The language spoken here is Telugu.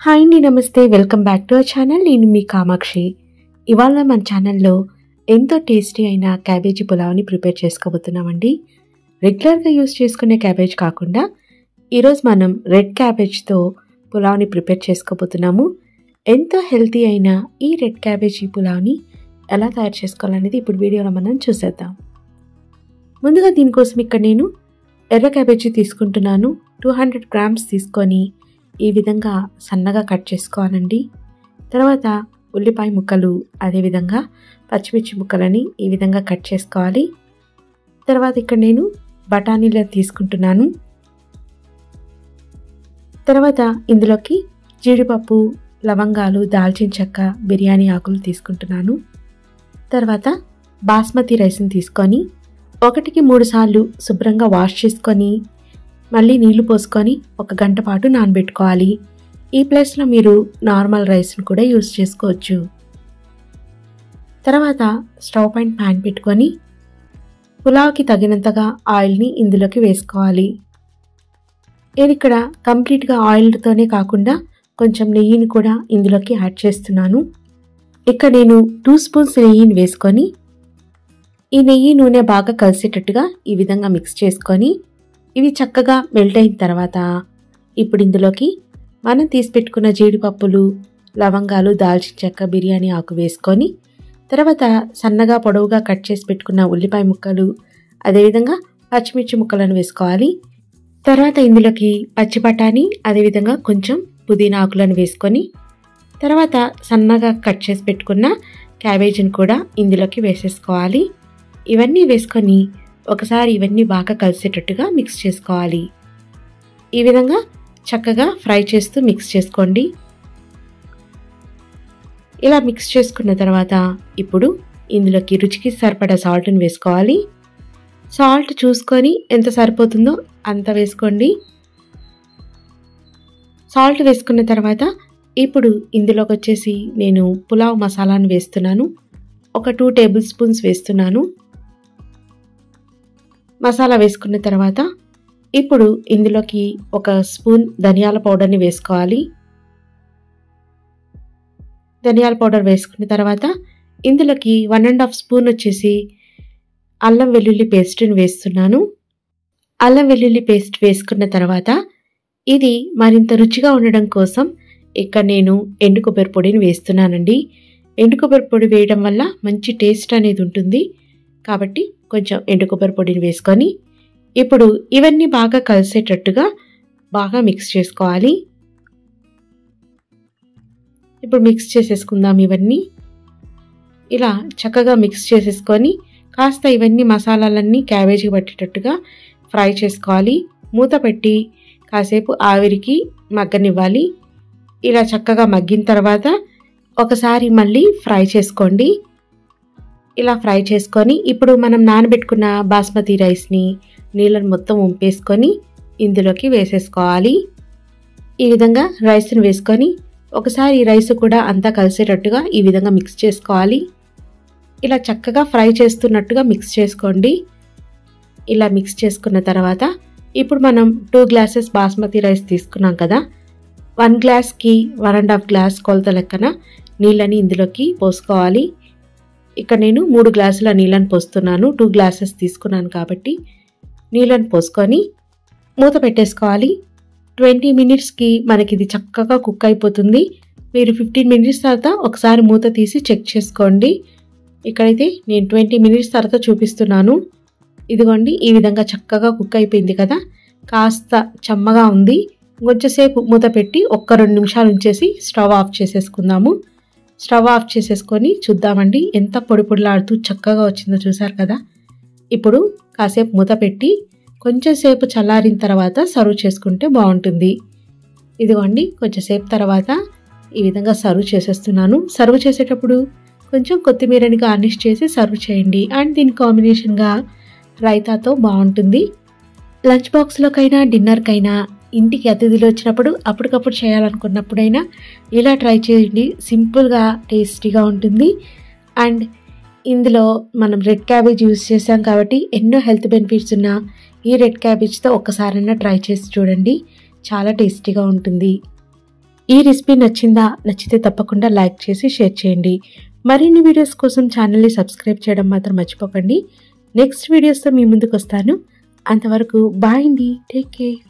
హాయ్ అండి, నమస్తే. Welcome back to our channel. నేను మీ కామాక్షి. ఇవాళ మన ఛానల్లో ఎంతో టేస్టీ అయిన క్యాబేజీ పులావ్ని ప్రిపేర్ చేసుకోబోతున్నామండి. రెగ్యులర్గా యూస్ చేసుకునే క్యాబేజ్ కాకుండా ఈరోజు మనం రెడ్ క్యాబేజ్తో పులావ్ని ప్రిపేర్ చేసుకోబోతున్నాము. ఎంతో హెల్తీ అయిన ఈ రెడ్ క్యాబేజీ పులావ్ని ఎలా తయారు చేసుకోవాలనేది ఇప్పుడు వీడియోలో మనం చూసేద్దాం. ముందుగా దీనికోసం ఇక్కడ నేను ఎర్ర క్యాబేజీ తీసుకుంటున్నాను. 200 గ్రామ్స్ తీసుకొని ఈ విధంగా సన్నగా కట్ చేసుకోవాలండి. తర్వాత ఉల్లిపాయ ముక్కలు, అదేవిధంగా పచ్చిమిర్చి ముక్కలని ఈ విధంగా కట్ చేసుకోవాలి. తర్వాత ఇక్కడ నేను బఠానీలు తీసుకుంటున్నాను. తర్వాత ఇందులోకి జీడిపప్పు, లవంగాలు, దాల్చిన చెక్క, బిర్యానీ ఆకులు తీసుకుంటున్నాను. తర్వాత బాస్మతి రైస్ని తీసుకొని 1కి 3 సార్లు శుభ్రంగా వాష్ చేసుకొని మళ్ళీ నీళ్లు పోసుకొని 1 గంట పాటు నానబెట్టుకోవాలి. ఈ ప్లేస్లో మీరు నార్మల్ రైస్ను కూడా యూస్ చేసుకోవచ్చు. తర్వాత స్టవ్ పైన ప్యాన్ పెట్టుకొని పులావ్కి తగినంతగా ఆయిల్ని ఇందులోకి వేసుకోవాలి. నేను ఇక్కడ కంప్లీట్గా ఆయిల్తోనే కాకుండా కొంచెం నెయ్యిని కూడా ఇందులోకి యాడ్ చేస్తున్నాను. ఇక్కడ నేను 2 స్పూన్స్ నెయ్యిని వేసుకొని ఈ నెయ్యి నూనె బాగా కలిసేటట్టుగా ఈ విధంగా మిక్స్ చేసుకొని ఇవి చక్కగా మెల్ట్ అయిన తర్వాత ఇప్పుడు ఇందులోకి మనం తీసి పెట్టుకున్న జీడిపప్పులు, లవంగాలు, దాల్చిన చెక్క, బిర్యానీ ఆకు వేసుకొని తర్వాత సన్నగా పొడవుగా కట్ చేసి పెట్టుకున్న ఉల్లిపాయ ముక్కలు, అదేవిధంగా పచ్చిమిర్చి ముక్కలను వేసుకోవాలి. తర్వాత ఇందులోకి పచ్చి బఠానీ, అదేవిధంగా కొంచెం పుదీనా ఆకులను వేసుకొని తర్వాత సన్నగా కట్ చేసి పెట్టుకున్న క్యాబేజీని కూడా ఇందులోకి వేసేసుకోవాలి. ఇవన్నీ వేసుకొని ఒకసారి ఇవన్నీ బాగా కలిసేటట్టుగా మిక్స్ చేసుకోవాలి. ఈ విధంగా చక్కగా ఫ్రై చేస్తూ మిక్స్ చేసుకోండి. ఇలా మిక్స్ చేసుకున్న తర్వాత ఇప్పుడు ఇందులోకి రుచికి సరిపడా సాల్ట్ని వేసుకోవాలి. సాల్ట్ చూసుకొని ఎంత సరిపోతుందో అంత వేసుకోండి. సాల్ట్ వేసుకున్న తర్వాత ఇప్పుడు ఇందులోకి వచ్చేసి నేను పులావ్ మసాలాను వేస్తున్నాను. ఒక 2 టేబుల్ స్పూన్స్ వేస్తున్నాను. మసాలా వేసుకున్న తర్వాత ఇప్పుడు ఇందులోకి 1 స్పూన్ ధనియాల పౌడర్ని వేసుకోవాలి. ధనియాల పౌడర్ వేసుకున్న తర్వాత ఇందులోకి 1.5 స్పూన్ వచ్చేసి అల్లం వెల్లుల్లి పేస్ట్ని వేస్తున్నాను. అల్లం వెల్లుల్లి పేస్ట్ వేసుకున్న తర్వాత ఇది మరింత రుచిగా ఉండడం కోసం ఇక్కడ నేను ఎండు కొబ్బరి పొడిని వేస్తున్నానండి. ఎండు కొబ్బరి పొడి వేయడం వల్ల మంచి టేస్ట్ అనేది ఉంటుంది కాబట్టి కొంచెం ఎండు కొబ్బరి పొడిని వేసుకొని ఇప్పుడు ఇవన్నీ బాగా కలిసేటట్టుగా బాగా మిక్స్ చేసుకోవాలి. ఇప్పుడు మిక్స్ చేసేసుకుందాం. ఇవన్నీ ఇలా చక్కగా మిక్స్ చేసేసుకొని కాస్త ఇవన్నీ మసాలాలన్నీ క్యాబేజీ పట్టేటట్టుగా ఫ్రై చేసుకోవాలి. మూత పెట్టి కాసేపు ఆవిరికి మగ్గనివ్వాలి. ఇలా చక్కగా మగ్గిన తర్వాత ఒకసారి మళ్ళీ ఫ్రై చేసుకోండి. ఇలా ఫ్రై చేసుకొని ఇప్పుడు మనం నానబెట్టుకున్న బాస్మతి రైస్ని నీళ్ళని మొత్తం వంపేసుకొని ఇందులోకి వేసేసుకోవాలి. ఈ విధంగా రైస్ని వేసుకొని ఒకసారి ఈ రైస్ కూడా అంతా కలిసేటట్టుగా ఈ విధంగా మిక్స్ చేసుకోవాలి. ఇలా చక్కగా ఫ్రై చేస్తున్నట్టుగా మిక్స్ చేసుకోండి. ఇలా మిక్స్ చేసుకున్న తర్వాత ఇప్పుడు మనం 2 గ్లాసెస్ బాస్మతి రైస్ తీసుకున్నాం కదా, 1 గ్లాస్కి 1.5 గ్లాస్ కొలత లెక్కన నీళ్ళని ఇందులోకి పోసుకోవాలి. ఇక్కడ నేను 3 గ్లాసుల నీళ్ళని పోస్తున్నాను. 2 గ్లాసెస్ తీసుకున్నాను కాబట్టి నీళ్ళని పోసుకొని మూత పెట్టేసుకోవాలి. 20 మినిట్స్కి మనకి ఇది చక్కగా కుక్ అయిపోతుంది. మీరు 15 మినిట్స్ తర్వాత ఒకసారి మూత తీసి చెక్ చేసుకోండి. ఇక్కడైతే నేను 20 మినిట్స్ తర్వాత చూపిస్తున్నాను. ఇదిగోండి, ఈ విధంగా చక్కగా కుక్ అయిపోయింది కదా, కాస్త చెమ్మగా ఉంది. కొంచెంసేపు మూత పెట్టి 1-2 నిమిషాలు ఉంచేసి స్టవ్ ఆఫ్ చేసేసుకుందాము. స్టవ్ ఆఫ్ చేసేసుకొని చూద్దామండి ఎంత పొడి పొడిలాడుతూ చక్కగా వచ్చిందో చూసారు కదా. ఇప్పుడు కాసేపు మూత పెట్టి కొంచెం సేపు చల్లారిన తర్వాత సర్వ్ చేసుకుంటే బాగుంటుంది. ఇదిగోండి, కొంచెంసేపు తర్వాత ఈ విధంగా సర్వ్ చేసేస్తున్నాను. సర్వ్ చేసేటప్పుడు కొంచెం కొత్తిమీరని గార్నిష్ చేసి సర్వ్ చేయండి. అండ్ దీని కాంబినేషన్గా రైతాతో బాగుంటుంది. లంచ్ బాక్స్లోకైనా డిన్నర్కైనా ఇంటికి అతిథులు వచ్చినప్పుడు అప్పటికప్పుడు చేయాలనుకున్నప్పుడైనా ఇలా ట్రై చేయండి. సింపుల్గా టేస్టీగా ఉంటుంది. అండ్ ఇందులో మనం రెడ్ క్యాబేజ్ యూస్ చేసాం కాబట్టి ఎన్నో హెల్త్ బెనిఫిట్స్ ఉన్న ఈ రెడ్ క్యాబేజ్తో ఒక్కసారైనా ట్రై చేసి చూడండి. చాలా టేస్టీగా ఉంటుంది. ఈ రెసిపీ నచ్చిందా? నచ్చితే తప్పకుండా లైక్ చేసి షేర్ చేయండి. మరిన్ని వీడియోస్ కోసం ఛానల్ని సబ్స్క్రైబ్ చేయడం మాత్రం మర్చిపోకండి. నెక్స్ట్ వీడియోస్తో మీ ముందుకు వస్తాను. అంతవరకు బాయ్ అండి. Take care.